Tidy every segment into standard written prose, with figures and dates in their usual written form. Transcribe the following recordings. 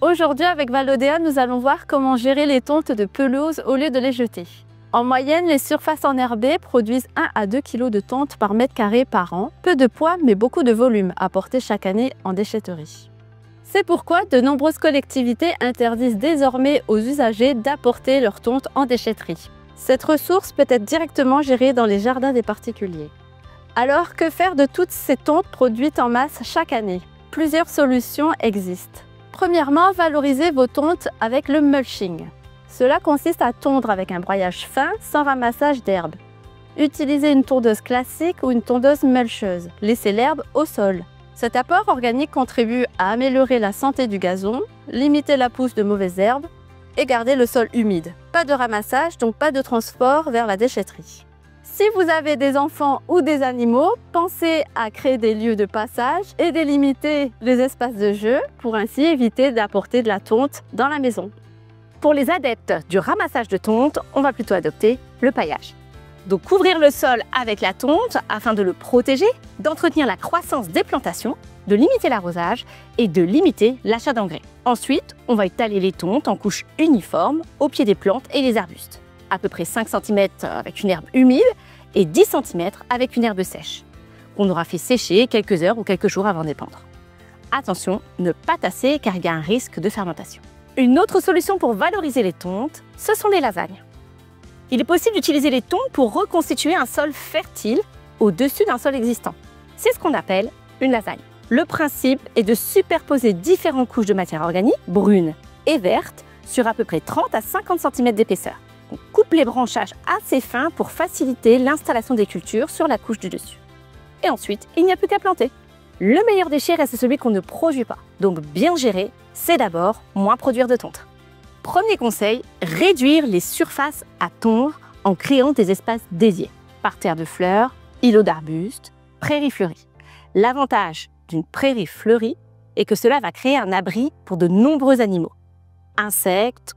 Aujourd'hui, avec Valodéa, nous allons voir comment gérer les tontes de pelouse au lieu de les jeter. En moyenne, les surfaces enherbées produisent 1 à 2 kg de tonte par mètre carré par an. Peu de poids, mais beaucoup de volume apporté chaque année en déchetterie. C'est pourquoi de nombreuses collectivités interdisent désormais aux usagers d'apporter leur tonte en déchetterie. Cette ressource peut être directement gérée dans les jardins des particuliers. Alors, que faire de toutes ces tontes produites en masse chaque année? Plusieurs solutions existent. Premièrement, valorisez vos tontes avec le mulching. Cela consiste à tondre avec un broyage fin sans ramassage d'herbe. Utilisez une tondeuse classique ou une tondeuse mulcheuse. Laissez l'herbe au sol. Cet apport organique contribue à améliorer la santé du gazon, limiter la pousse de mauvaises herbes et garder le sol humide. Pas de ramassage, donc pas de transport vers la déchetterie. Si vous avez des enfants ou des animaux, pensez à créer des lieux de passage et délimiter les espaces de jeu pour ainsi éviter d'apporter de la tonte dans la maison. Pour les adeptes du ramassage de tonte, on va plutôt adopter le paillage. Donc couvrir le sol avec la tonte afin de le protéger, d'entretenir la croissance des plantations, de limiter l'arrosage et de limiter l'achat d'engrais. Ensuite, on va étaler les tontes en couches uniformes au pied des plantes et des arbustes. À peu près 5 cm avec une herbe humide et 10 cm avec une herbe sèche, qu'on aura fait sécher quelques heures ou quelques jours avant d'épandre. Attention, ne pas tasser car il y a un risque de fermentation. Une autre solution pour valoriser les tontes, ce sont les lasagnes. Il est possible d'utiliser les tontes pour reconstituer un sol fertile au-dessus d'un sol existant. C'est ce qu'on appelle une lasagne. Le principe est de superposer différentes couches de matière organique, brune et verte, sur à peu près 30 à 50 cm d'épaisseur. On coupe les branchages assez fins pour faciliter l'installation des cultures sur la couche du dessus. Et ensuite, il n'y a plus qu'à planter. Le meilleur déchet reste celui qu'on ne produit pas. Donc bien gérer, c'est d'abord moins produire de tonte. Premier conseil, réduire les surfaces à tondre en créant des espaces dédiés. Parterres de fleurs, îlots d'arbustes, prairies fleuries. L'avantage d'une prairie fleurie est que cela va créer un abri pour de nombreux animaux. Insectes,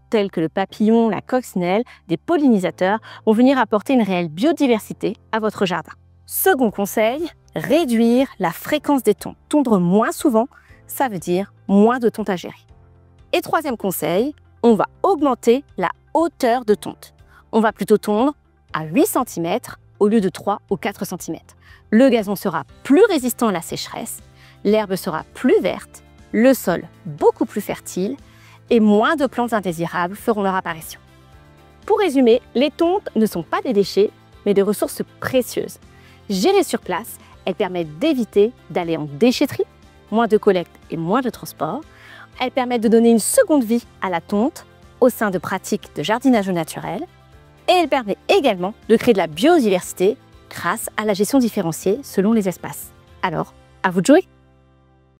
tels que le papillon, la coccinelle, des pollinisateurs vont venir apporter une réelle biodiversité à votre jardin. Second conseil, réduire la fréquence des tontes. Tondre moins souvent, ça veut dire moins de tontes à gérer. Et troisième conseil, on va augmenter la hauteur de tonte. On va plutôt tondre à 8 cm au lieu de 3 ou 4 cm. Le gazon sera plus résistant à la sécheresse, l'herbe sera plus verte, le sol beaucoup plus fertile et moins de plantes indésirables feront leur apparition. Pour résumer, les tontes ne sont pas des déchets, mais des ressources précieuses. Gérées sur place, elles permettent d'éviter d'aller en déchetterie, moins de collecte et moins de transport. Elles permettent de donner une seconde vie à la tonte au sein de pratiques de jardinage naturel. Et elles permettent également de créer de la biodiversité grâce à la gestion différenciée selon les espaces. Alors, à vous de jouer!